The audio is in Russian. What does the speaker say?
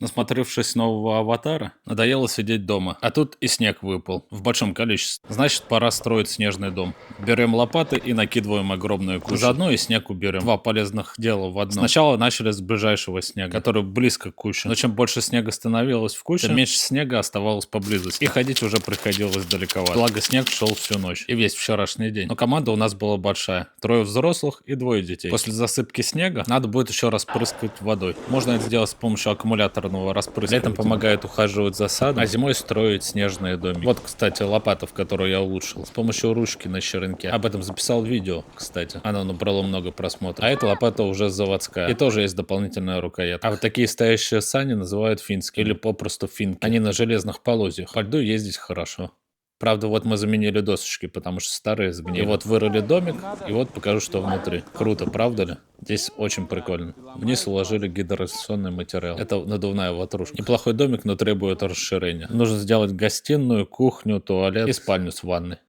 Насмотревшись нового «Аватара», надоело сидеть дома. А тут и снег выпал в большом количестве. Значит, пора строить снежный дом. Берем лопаты и накидываем огромную кучу. Заодно и снег уберем. Два полезных дела в одном. Сначала начали с ближайшего снега, который близко к куче. Но чем больше снега становилось в куче, тем меньше снега оставалось поблизости. И ходить уже приходилось далековато. Благо снег шел всю ночь и весь вчерашний день. Но команда у нас была большая. 3 взрослых и 2 детей. После засыпки снега надо будет еще распрыскать водой. Можно это сделать с помощью аккумуляторного распрыскивателя. Летом помогает ухаживать за садом, а зимой строить снежные домики. Вот, кстати, лопата, в которую я улучшил. С помощью ручки на черенке. Об этом записал видео, кстати. Оно набрало много просмотров. А эта лопата уже заводская. И тоже есть дополнительная рукоятка. А вот такие стоящие сани называют финские. Или попросту финки. Они на железных полозьях. По льду ездить хорошо. Правда, вот мы заменили досочки, потому что старые сгнили. И вот вырыли домик, и вот покажу, что внутри. Круто, правда ли? Здесь очень прикольно. Вниз уложили гидроизоляционный материал. Это надувная ватрушка. Неплохой домик, но требует расширения. Нужно сделать гостиную, кухню, туалет и спальню с ванной.